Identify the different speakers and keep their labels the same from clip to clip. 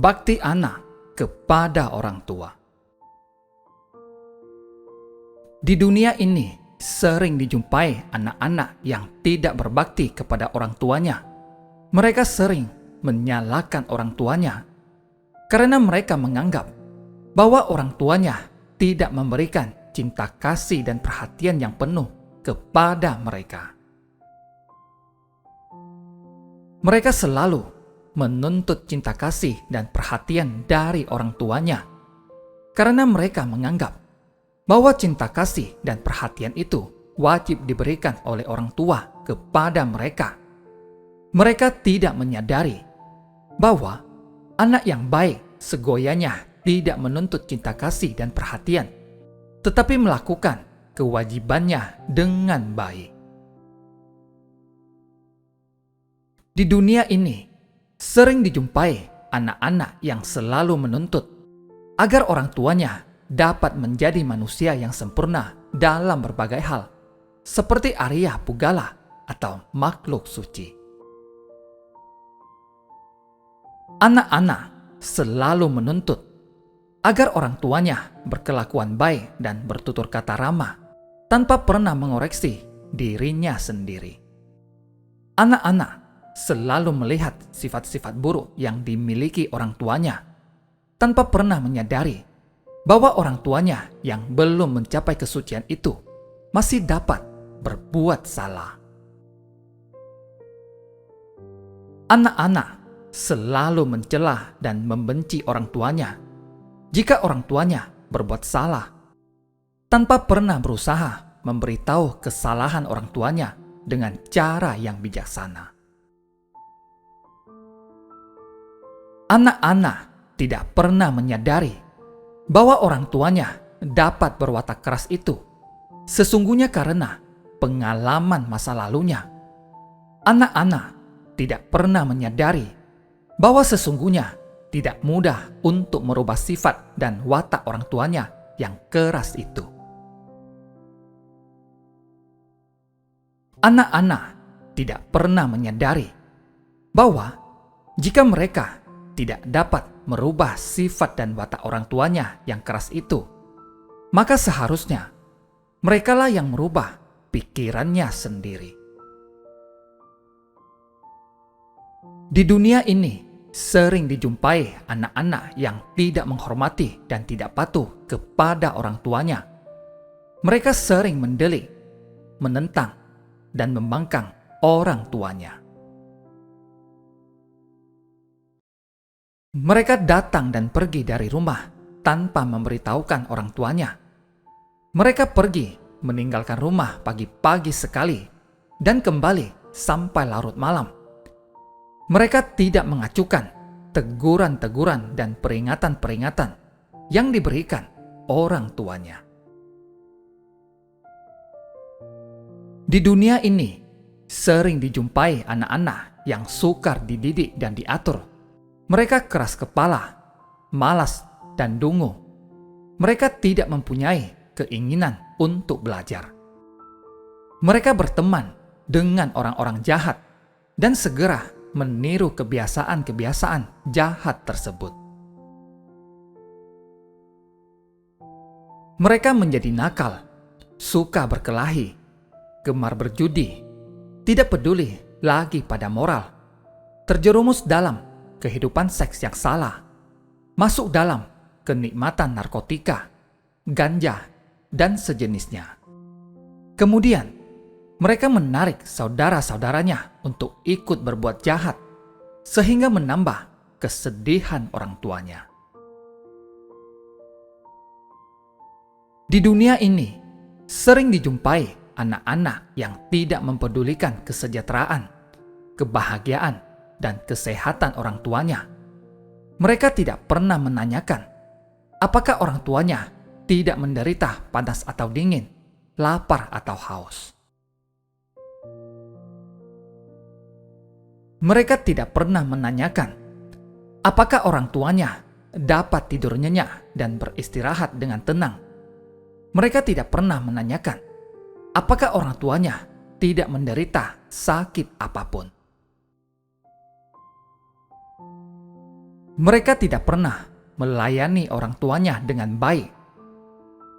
Speaker 1: Bakti anak kepada orang tua. Di dunia ini sering dijumpai anak-anak yang tidak berbakti kepada orang tuanya. Mereka sering menyalahkan orang tuanya karena mereka menganggap bahwa orang tuanya tidak memberikan cinta kasih dan perhatian yang penuh kepada mereka. Mereka selalu menuntut cinta kasih dan perhatian dari orang tuanya karena mereka menganggap bahwa cinta kasih dan perhatian itu wajib diberikan oleh orang tua kepada mereka. Mereka tidak menyadari bahwa anak yang baik segoyanya tidak menuntut cinta kasih dan perhatian, tetapi melakukan kewajibannya dengan baik. Di dunia ini, sering dijumpai anak-anak yang selalu menuntut agar orang tuanya dapat menjadi manusia yang sempurna dalam berbagai hal, seperti Arya Pugala atau makhluk suci. Anak-anak selalu menuntut agar orang tuanya berkelakuan baik dan bertutur kata ramah tanpa pernah mengoreksi dirinya sendiri. Anak-anak selalu melihat sifat-sifat buruk yang dimiliki orang tuanya tanpa pernah menyadari bahwa orang tuanya yang belum mencapai kesucian itu masih dapat berbuat salah. Anak-anak selalu mencela dan membenci orang tuanya jika orang tuanya berbuat salah, tanpa pernah berusaha memberitahu kesalahan orang tuanya dengan cara yang bijaksana. Anak-anak tidak pernah menyadari bahwa orang tuanya dapat berwatak keras itu sesungguhnya karena pengalaman masa lalunya. Anak-anak tidak pernah menyadari bahwa sesungguhnya tidak mudah untuk merubah sifat dan watak orang tuanya yang keras itu. Anak-anak tidak pernah menyadari bahwa jika mereka tidak dapat merubah sifat dan watak orang tuanya yang keras itu, maka seharusnya merekalah yang merubah pikirannya sendiri. Di dunia ini sering dijumpai anak-anak yang tidak menghormati dan tidak patuh kepada orang tuanya. Mereka sering mendelik, menentang, dan membangkang orang tuanya. Mereka datang dan pergi dari rumah tanpa memberitahukan orang tuanya. Mereka pergi meninggalkan rumah pagi-pagi sekali dan kembali sampai larut malam. Mereka tidak mengacukan teguran-teguran dan peringatan-peringatan yang diberikan orang tuanya. Di dunia ini sering dijumpai anak-anak yang sukar dididik dan diatur. Mereka keras kepala, malas, dan dungu. Mereka tidak mempunyai keinginan untuk belajar. Mereka berteman dengan orang-orang jahat dan segera meniru kebiasaan-kebiasaan jahat tersebut. Mereka menjadi nakal, suka berkelahi, gemar berjudi, tidak peduli lagi pada moral, terjerumus dalam kehidupan seks yang salah, masuk dalam kenikmatan narkotika, ganja, dan sejenisnya. Kemudian, mereka menarik saudara-saudaranya untuk ikut berbuat jahat, sehingga menambah kesedihan orang tuanya. Di dunia ini, sering dijumpai anak-anak yang tidak mempedulikan kesejahteraan, kebahagiaan, dan kesehatan orang tuanya. Mereka tidak pernah menanyakan apakah orang tuanya tidak menderita panas atau dingin, lapar atau haus. Mereka tidak pernah menanyakan apakah orang tuanya dapat tidur nyenyak dan beristirahat dengan tenang. Mereka tidak pernah menanyakan apakah orang tuanya tidak menderita sakit apapun. Mereka tidak pernah melayani orang tuanya dengan baik.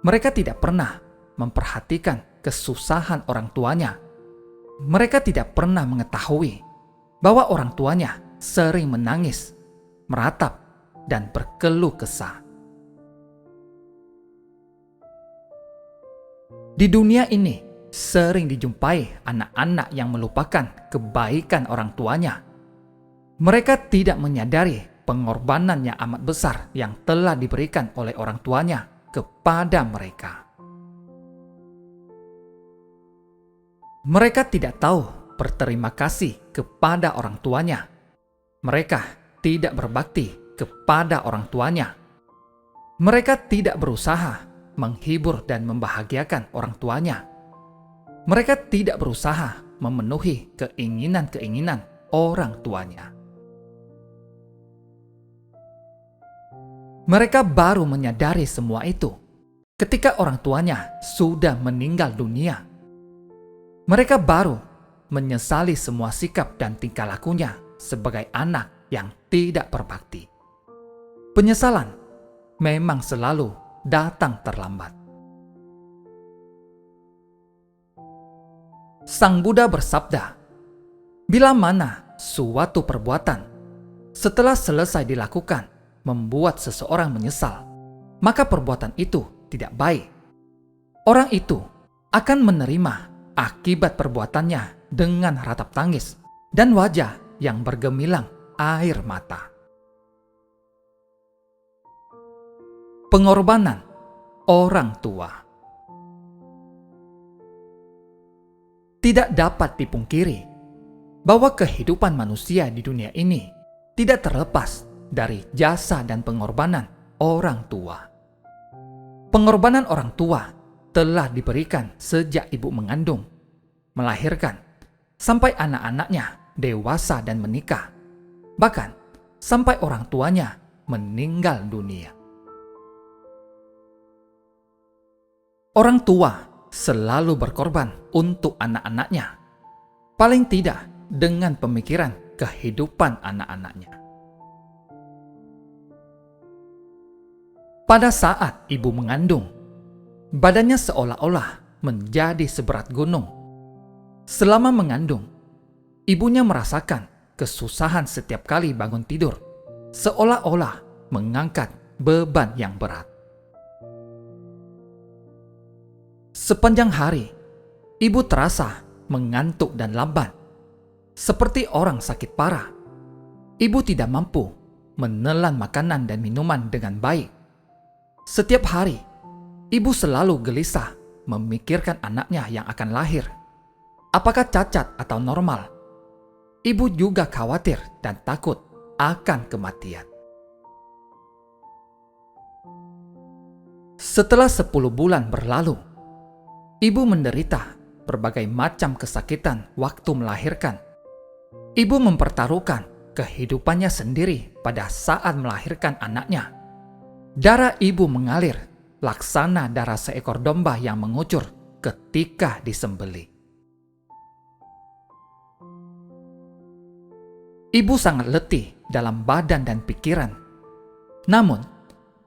Speaker 1: Mereka tidak pernah memperhatikan kesusahan orang tuanya. Mereka tidak pernah mengetahui bahwa orang tuanya sering menangis, meratap, dan berkeluh kesah. Di dunia ini, sering dijumpai anak-anak yang melupakan kebaikan orang tuanya. Mereka tidak menyadari pengorbanan yang amat besar yang telah diberikan oleh orang tuanya kepada mereka. Mereka tidak tahu berterima kasih kepada orang tuanya. Mereka tidak berbakti kepada orang tuanya. Mereka tidak berusaha menghibur dan membahagiakan orang tuanya. Mereka tidak berusaha memenuhi keinginan-keinginan orang tuanya. Mereka baru menyadari semua itu ketika orang tuanya sudah meninggal dunia. Mereka baru menyesali semua sikap dan tingkah lakunya sebagai anak yang tidak berbakti. Penyesalan memang selalu datang terlambat. Sang Buddha bersabda, bila mana suatu perbuatan setelah selesai dilakukan membuat seseorang menyesal, maka perbuatan itu tidak baik. Orang itu akan menerima akibat perbuatannya dengan ratap tangis dan wajah yang bergemilang air mata. Pengorbanan orang tua. Tidak dapat dipungkiri bahwa kehidupan manusia di dunia ini tidak terlepas dari jasa dan pengorbanan orang tua. Pengorbanan orang tua telah diberikan sejak ibu mengandung, melahirkan, sampai anak-anaknya dewasa dan menikah, bahkan sampai orang tuanya meninggal dunia. Orang tua selalu berkorban untuk anak-anaknya, paling tidak dengan pemikiran kehidupan anak-anaknya. Pada saat ibu mengandung, badannya seolah-olah menjadi seberat gunung. Selama mengandung, ibunya merasakan kesusahan setiap kali bangun tidur, seolah-olah mengangkat beban yang berat. Sepanjang hari, ibu terasa mengantuk dan lamban, seperti orang sakit parah. Ibu tidak mampu menelan makanan dan minuman dengan baik. Setiap hari, ibu selalu gelisah memikirkan anaknya yang akan lahir. Apakah cacat atau normal? Ibu juga khawatir dan takut akan kematian. Setelah 10 bulan berlalu, ibu menderita berbagai macam kesakitan waktu melahirkan. Ibu mempertaruhkan kehidupannya sendiri pada saat melahirkan anaknya. Darah ibu mengalir laksana darah seekor domba yang mengucur ketika disembelih. Ibu sangat letih dalam badan dan pikiran. Namun,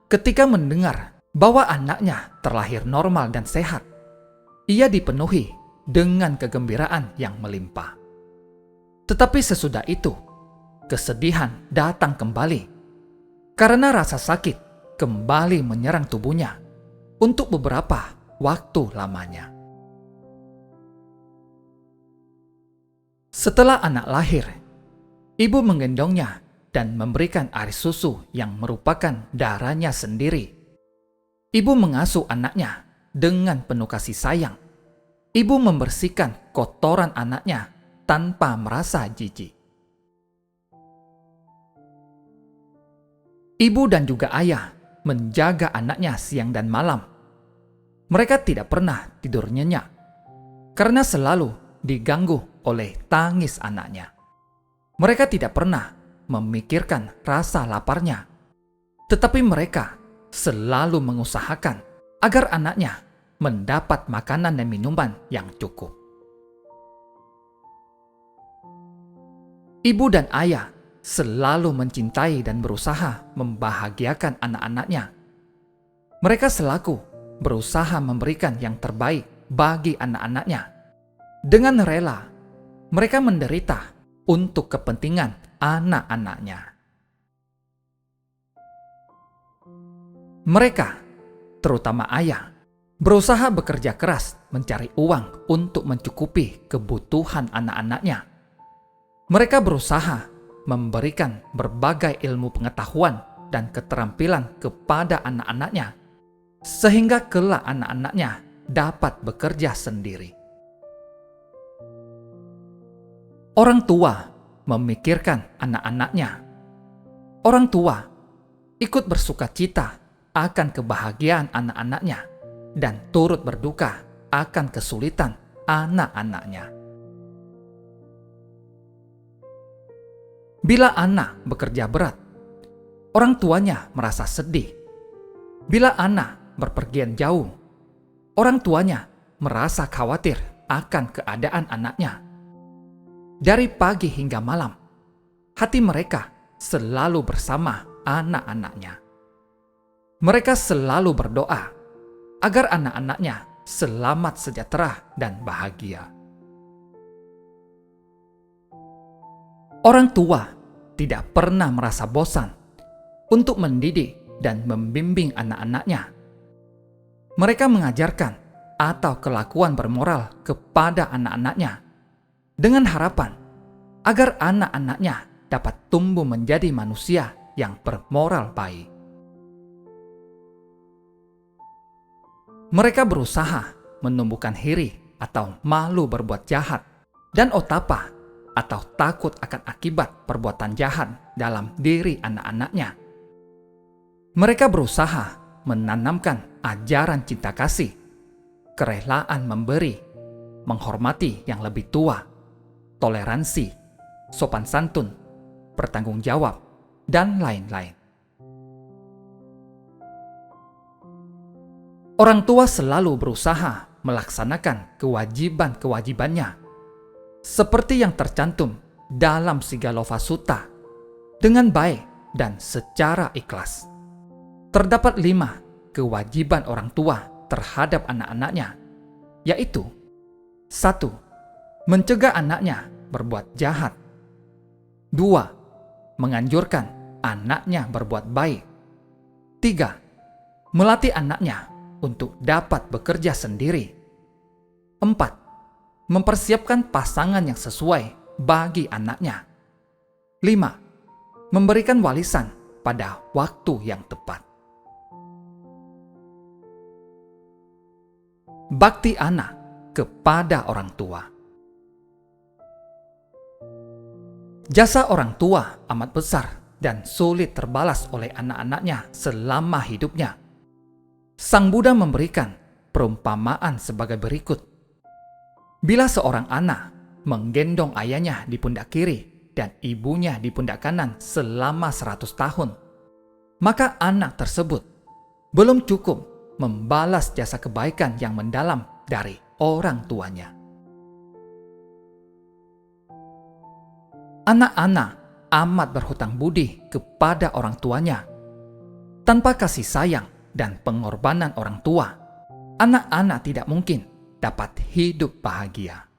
Speaker 1: ketika mendengar bahwa anaknya terlahir normal dan sehat, ia dipenuhi dengan kegembiraan yang melimpah. Tetapi sesudah itu, kesedihan datang kembali karena rasa sakit kembali menyerang tubuhnya untuk beberapa waktu lamanya. Setelah anak lahir, ibu menggendongnya dan memberikan air susu yang merupakan darahnya sendiri. Ibu mengasuh anaknya dengan penuh kasih sayang. Ibu membersihkan kotoran anaknya tanpa merasa jijik. Ibu dan juga ayah menjaga anaknya siang dan malam. Mereka tidak pernah tidur nyenyak karena selalu diganggu oleh tangis anaknya. Mereka tidak pernah memikirkan rasa laparnya, tetapi mereka selalu mengusahakan agar anaknya mendapat makanan dan minuman yang cukup. Ibu dan ayah selalu mencintai dan berusaha membahagiakan anak-anaknya. Mereka selalu berusaha memberikan yang terbaik bagi anak-anaknya. Dengan rela, mereka menderita untuk kepentingan anak-anaknya. Mereka, terutama ayah, berusaha bekerja keras mencari uang untuk mencukupi kebutuhan anak-anaknya. Mereka berusaha memberikan berbagai ilmu pengetahuan dan keterampilan kepada anak-anaknya, sehingga kelak anak-anaknya dapat bekerja sendiri. Orang tua memikirkan anak-anaknya. Orang tua ikut bersuka cita akan kebahagiaan anak-anaknya dan turut berduka akan kesulitan anak-anaknya. Bila anak bekerja berat, orang tuanya merasa sedih. Bila anak berpergian jauh, orang tuanya merasa khawatir akan keadaan anaknya. Dari pagi hingga malam, hati mereka selalu bersama anak-anaknya. Mereka selalu berdoa agar anak-anaknya selamat sejahtera dan bahagia. Orang tua tidak pernah merasa bosan untuk mendidik dan membimbing anak-anaknya. Mereka mengajarkan atau kelakuan bermoral kepada anak-anaknya dengan harapan agar anak-anaknya dapat tumbuh menjadi manusia yang bermoral baik. Mereka berusaha menumbuhkan iri atau malu berbuat jahat dan otapa atau takut akan akibat perbuatan jahat dalam diri anak-anaknya. Mereka berusaha menanamkan ajaran cinta kasih, kerelaan memberi, menghormati yang lebih tua, toleransi, sopan santun, bertanggung jawab, dan lain-lain. Orang tua selalu berusaha melaksanakan kewajiban-kewajibannya, seperti yang tercantum dalam Sigalofa Sutta, dengan baik dan secara ikhlas. Terdapat 5 kewajiban orang tua terhadap anak-anaknya, yaitu 1. Mencegah anaknya berbuat jahat. 2. Menganjurkan anaknya berbuat baik. 3. Melatih anaknya untuk dapat bekerja sendiri. 4. Mempersiapkan pasangan yang sesuai bagi anaknya. 5. Memberikan warisan pada waktu yang tepat. Bakti anak kepada orang tua. Jasa orang tua amat besar dan sulit terbalas oleh anak-anaknya selama hidupnya. Sang Buddha memberikan perumpamaan sebagai berikut. Bila seorang anak menggendong ayahnya di pundak kiri dan ibunya di pundak kanan selama 100 tahun, maka anak tersebut belum cukup membalas jasa kebaikan yang mendalam dari orang tuanya. Anak-anak amat berhutang budi kepada orang tuanya. Tanpa kasih sayang dan pengorbanan orang tua, anak-anak tidak mungkin dapat hidup bahagia.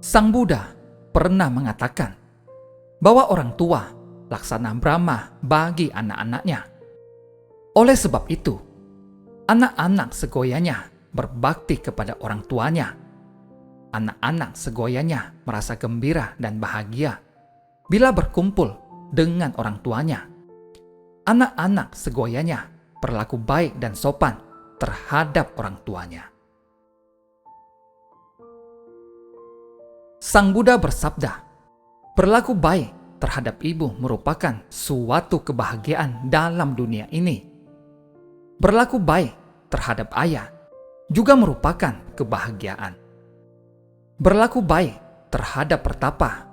Speaker 1: Sang Buddha pernah mengatakan bahwa orang tua laksana Brahma bagi anak-anaknya. Oleh sebab itu, anak-anak segoyanya berbakti kepada orang tuanya. Anak-anak segoyanya merasa gembira dan bahagia bila berkumpul dengan orang tuanya. Anak-anak segoyanya berlaku baik dan sopan terhadap orang tuanya. Sang Buddha bersabda, berlaku baik terhadap ibu merupakan suatu kebahagiaan dalam dunia ini. Berlaku baik terhadap ayah juga merupakan kebahagiaan. Berlaku baik terhadap pertapa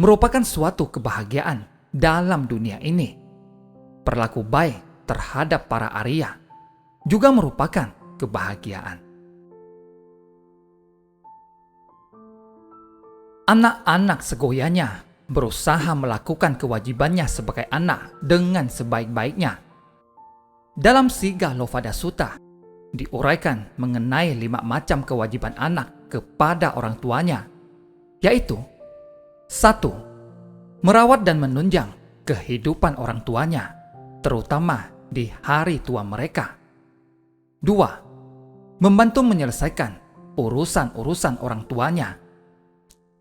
Speaker 1: merupakan suatu kebahagiaan dalam dunia ini. Berlaku baik terhadap para Arya juga merupakan kebahagiaan. Anak-anak segoyanya berusaha melakukan kewajibannya sebagai anak dengan sebaik-baiknya. Dalam Siga Lovada Sutta diuraikan mengenai 5 macam kewajiban anak kepada orang tuanya, yaitu 1. Merawat dan menunjang kehidupan orang tuanya, terutama di hari tua mereka. 2. Membantu menyelesaikan urusan-urusan orang tuanya.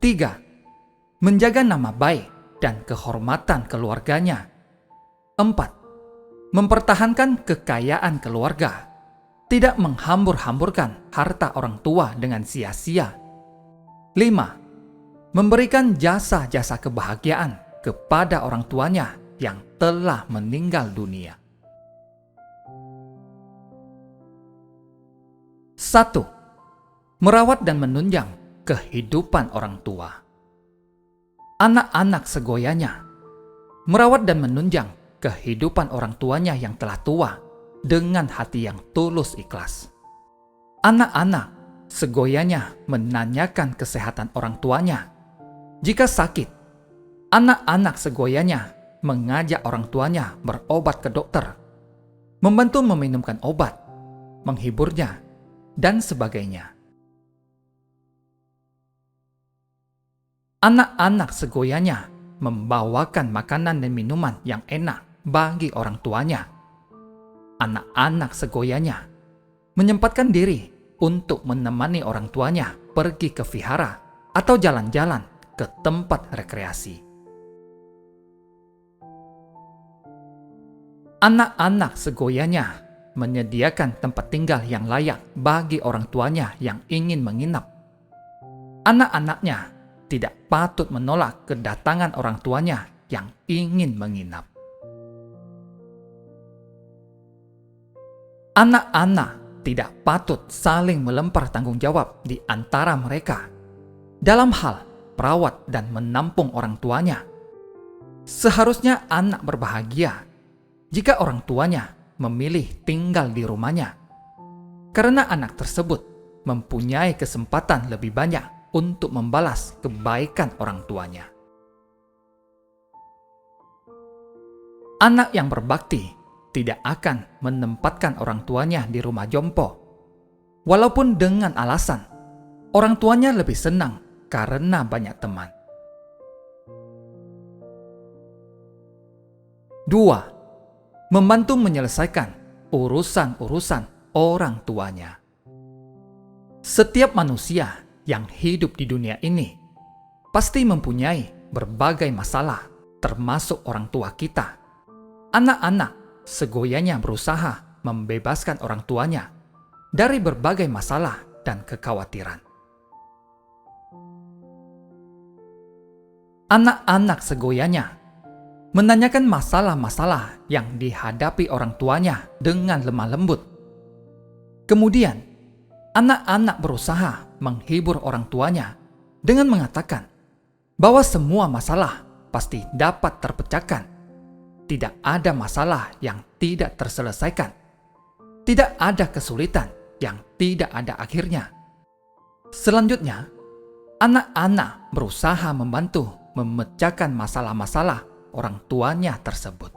Speaker 1: 3. Menjaga nama baik dan kehormatan keluarganya. 4. Mempertahankan kekayaan keluarga, tidak menghambur-hamburkan harta orang tua dengan sia-sia. 5. Memberikan jasa-jasa kebahagiaan kepada orang tuanya yang telah meninggal dunia. 1. Merawat dan menunjang kehidupan orang tua. Anak-anak segoyanya merawat dan menunjang kehidupan orang tuanya yang telah tua dengan hati yang tulus ikhlas. Anak-anak segoyanya menanyakan kesehatan orang tuanya. Jika sakit, anak-anak segoyanya mengajak orang tuanya berobat ke dokter, membantu meminumkan obat, menghiburnya, dan sebagainya. Anak-anak segoyanya membawakan makanan dan minuman yang enak bagi orang tuanya. Anak-anak segoyanya menyempatkan diri untuk menemani orang tuanya pergi ke vihara atau jalan-jalan ke tempat rekreasi. Anak-anak segoyanya menyediakan tempat tinggal yang layak bagi orang tuanya yang ingin menginap. Anak-anaknya tidak patut menolak kedatangan orang tuanya yang ingin menginap. Anak-anak tidak patut saling melempar tanggung jawab di antara mereka dalam hal merawat dan menampung orang tuanya. Seharusnya anak berbahagia jika orang tuanya memilih tinggal di rumahnya, karena anak tersebut mempunyai kesempatan lebih banyak untuk membalas kebaikan orang tuanya. Anak yang berbakti tidak akan menempatkan orang tuanya di rumah jompo, walaupun dengan alasan orang tuanya lebih senang karena banyak teman. 2. Membantu menyelesaikan urusan-urusan orang tuanya. Setiap manusia yang hidup di dunia ini pasti mempunyai berbagai masalah, termasuk orang tua kita. Anak-anak segoyanya berusaha membebaskan orang tuanya dari berbagai masalah dan kekhawatiran. Anak-anak segoyanya menanyakan masalah-masalah yang dihadapi orang tuanya dengan lemah lembut. Kemudian, anak-anak berusaha menghibur orang tuanya dengan mengatakan bahwa semua masalah pasti dapat terpecahkan. Tidak ada masalah yang tidak terselesaikan. Tidak ada kesulitan yang tidak ada akhirnya. Selanjutnya, anak-anak berusaha membantu memecahkan masalah-masalah orang tuanya tersebut.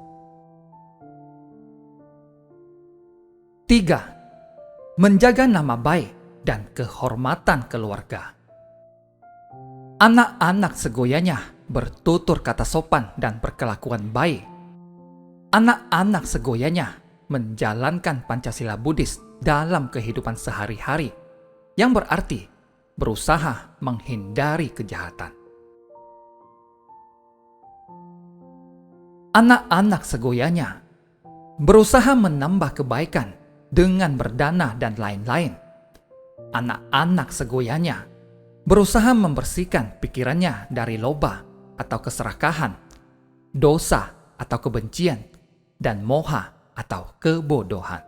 Speaker 1: 3. Menjaga nama baik dan kehormatan keluarga. Anak-anak segoyanya bertutur kata sopan dan berkelakuan baik. Anak-anak segoyanya menjalankan Pancasila Buddhis dalam kehidupan sehari-hari, yang berarti berusaha menghindari kejahatan. Anak-anak segoyanya berusaha menambah kebaikan dengan berdana dan lain-lain. Anak-anak segoyanya berusaha membersihkan pikirannya dari loba atau keserakahan, dosa atau kebencian, dan moha atau kebodohan.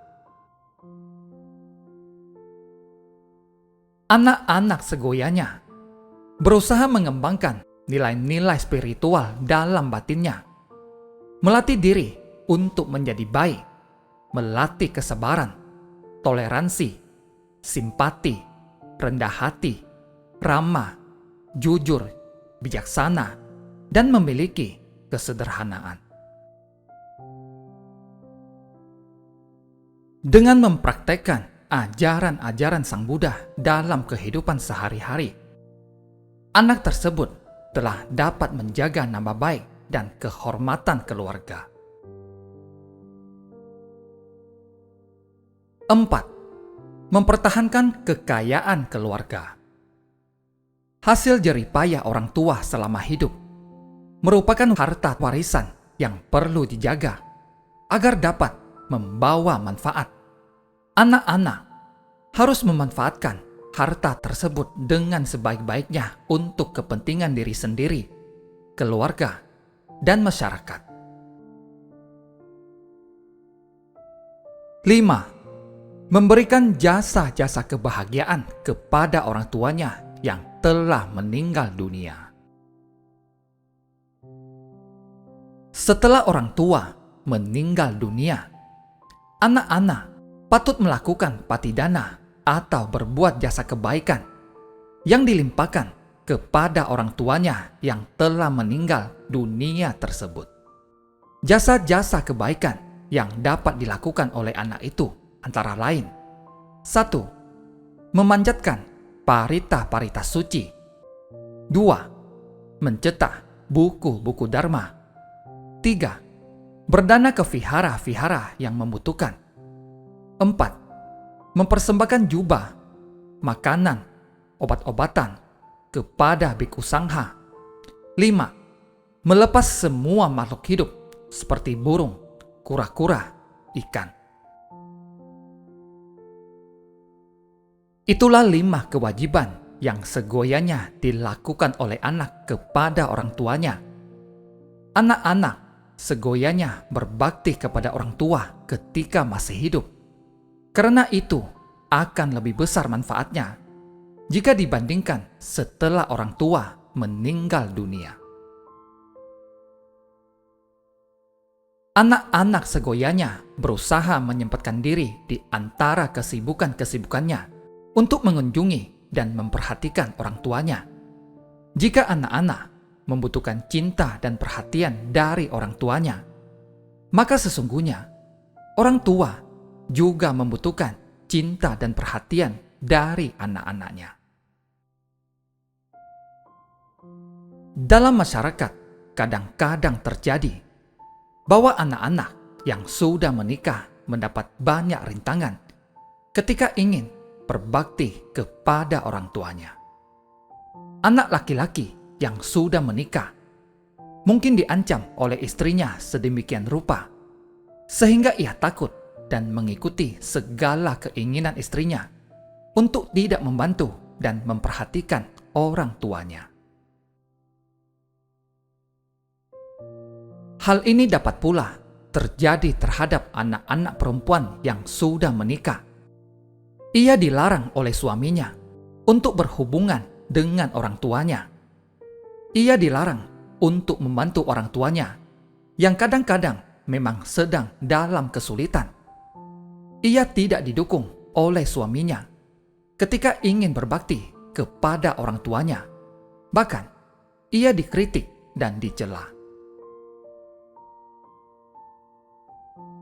Speaker 1: Anak-anak segoyanya berusaha mengembangkan nilai-nilai spiritual dalam batinnya, melatih diri untuk menjadi baik, melatih kesabaran, toleransi, simpati, rendah hati, ramah, jujur, bijaksana, dan memiliki kesederhanaan. Dengan mempraktekkan ajaran-ajaran Sang Buddha dalam kehidupan sehari-hari, anak tersebut telah dapat menjaga nama baik dan kehormatan keluarga. 4. Mempertahankan kekayaan keluarga. Hasil jeripayah orang tua selama hidup merupakan harta warisan yang perlu dijaga agar dapat membawa manfaat. Anak-anak harus memanfaatkan harta tersebut dengan sebaik-baiknya untuk kepentingan diri sendiri, keluarga, dan masyarakat. 5. Memberikan jasa-jasa kebahagiaan kepada orang tuanya yang telah meninggal dunia. Setelah orang tua meninggal dunia, anak-anak patut melakukan patidana atau berbuat jasa kebaikan yang dilimpahkan kepada orang tuanya yang telah meninggal dunia tersebut. Jasa-jasa kebaikan yang dapat dilakukan oleh anak itu antara lain: 1. Memanjatkan parita-parita suci. 2. Mencetak buku-buku dharma. 3. Berdana ke vihara-vihara yang membutuhkan. 4. Mempersembahkan jubah, makanan, obat-obatan kepada bhikkhu sangha. 5. Melepas semua makhluk hidup seperti burung, kura-kura, ikan. Itulah 5 kewajiban yang segoyanya dilakukan oleh anak kepada orang tuanya. Anak-anak segoyanya berbakti kepada orang tua ketika masih hidup, karena itu akan lebih besar manfaatnya jika dibandingkan setelah orang tua meninggal dunia. Anak-anak segoyanya berusaha menyempatkan diri di antara kesibukan-kesibukannya untuk mengunjungi dan memperhatikan orang tuanya. Jika anak-anak membutuhkan cinta dan perhatian dari orang tuanya, maka sesungguhnya orang tua juga membutuhkan cinta dan perhatian dari anak-anaknya. Dalam masyarakat, kadang-kadang terjadi bahwa anak-anak yang sudah menikah mendapat banyak rintangan ketika ingin berbakti kepada orang tuanya. Anak laki-laki yang sudah menikah mungkin diancam oleh istrinya sedemikian rupa sehingga ia takut dan mengikuti segala keinginan istrinya untuk tidak membantu dan memperhatikan orang tuanya. Hal ini dapat pula terjadi terhadap anak-anak perempuan yang sudah menikah. Ia dilarang oleh suaminya untuk berhubungan dengan orang tuanya. Ia dilarang untuk membantu orang tuanya yang kadang-kadang memang sedang dalam kesulitan. Ia tidak didukung oleh suaminya ketika ingin berbakti kepada orang tuanya. Bahkan, ia dikritik dan dicela.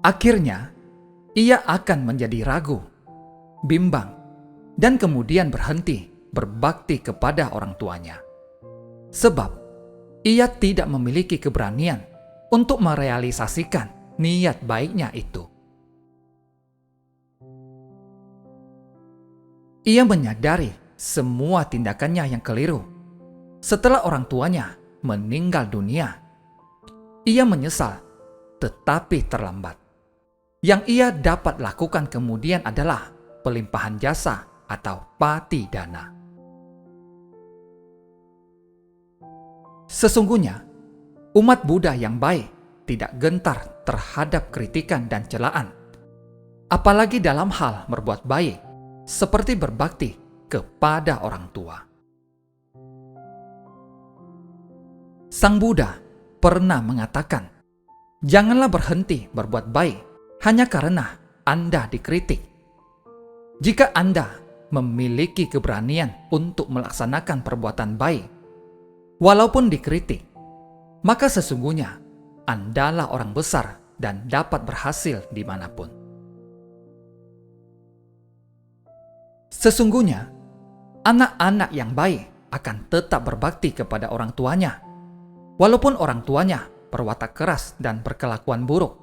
Speaker 1: Akhirnya, ia akan menjadi ragu, bimbang, dan kemudian berhenti berbakti kepada orang tuanya. Sebab, ia tidak memiliki keberanian untuk merealisasikan niat baiknya itu. Ia menyadari semua tindakannya yang keliru. Setelah orang tuanya meninggal dunia, ia menyesal, tetapi terlambat. Yang ia dapat lakukan kemudian adalah pelimpahan jasa atau patidana. Sesungguhnya, umat Buddha yang baik tidak gentar terhadap kritikan dan celaan, apalagi dalam hal berbuat baik, seperti berbakti kepada orang tua. Sang Buddha pernah mengatakan, janganlah berhenti berbuat baik hanya karena Anda dikritik. Jika Anda memiliki keberanian untuk melaksanakan perbuatan baik, Walaupun dikritik, maka sesungguhnya Andalah orang besar dan dapat berhasil dimanapun. Sesungguhnya, anak-anak yang baik akan tetap berbakti kepada orang tuanya, walaupun orang tuanya berwatak keras dan berkelakuan buruk.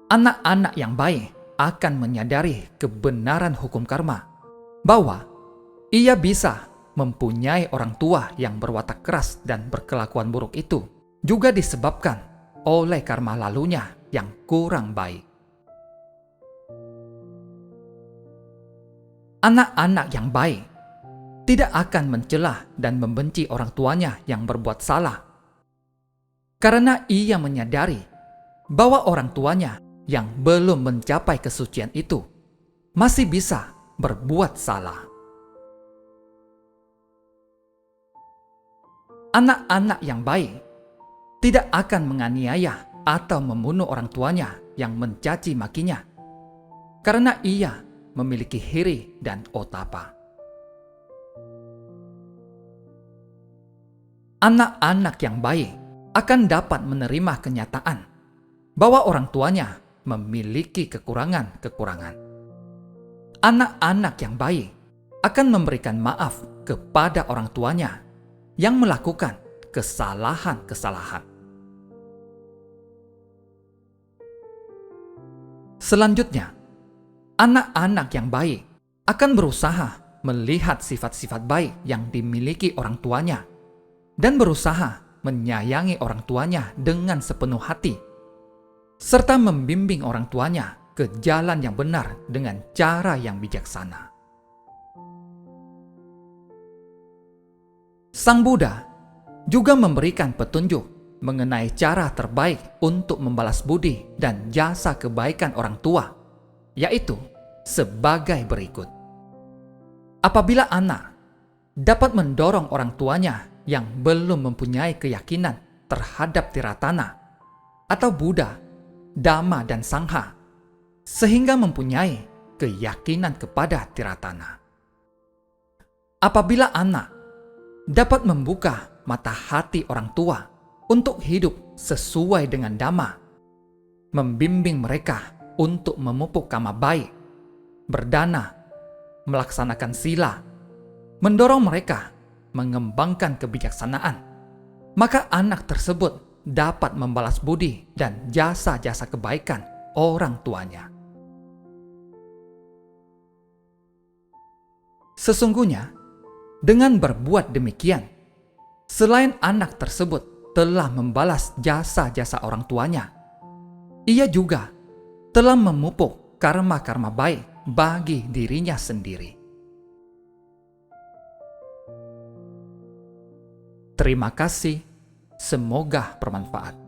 Speaker 1: Anak-anak yang baik akan menyadari kebenaran hukum karma, bahwa ia bisa mempunyai orang tua yang berwatak keras dan berkelakuan buruk itu juga disebabkan oleh karma lalunya yang kurang baik. Anak-anak yang baik tidak akan mencela dan membenci orang tuanya yang berbuat salah, karena ia menyadari bahwa orang tuanya yang belum mencapai kesucian itu masih bisa berbuat salah. Anak-anak yang baik tidak akan menganiaya atau membunuh orang tuanya yang mencaci makinya, karena ia memiliki hiri dan otapa. Anak-anak yang baik akan dapat menerima kenyataan bahwa orang tuanya memiliki kekurangan-kekurangan. Anak-anak yang baik akan memberikan maaf kepada orang tuanya yang melakukan kesalahan-kesalahan. Selanjutnya, anak-anak yang baik akan berusaha melihat sifat-sifat baik yang dimiliki orang tuanya dan berusaha menyayangi orang tuanya dengan sepenuh hati, serta membimbing orang tuanya ke jalan yang benar dengan cara yang bijaksana. Sang Buddha juga memberikan petunjuk mengenai cara terbaik untuk membalas budi dan jasa kebaikan orang tua, yaitu sebagai berikut. Apabila anak dapat mendorong orang tuanya yang belum mempunyai keyakinan terhadap Tiratana atau Buddha, Dhamma, dan Sangha, sehingga mempunyai keyakinan kepada Tiratana. Apabila anak dapat membuka mata hati orang tua untuk hidup sesuai dengan Dhamma, membimbing mereka untuk memupuk kama baik, berdana, melaksanakan sila, mendorong mereka mengembangkan kebijaksanaan, maka anak tersebut dapat membalas budi dan jasa-jasa kebaikan orang tuanya. Sesungguhnya, dengan berbuat demikian, selain anak tersebut telah membalas jasa-jasa orang tuanya, ia juga telah memupuk karma-karma baik bagi dirinya sendiri. Terima kasih, semoga bermanfaat.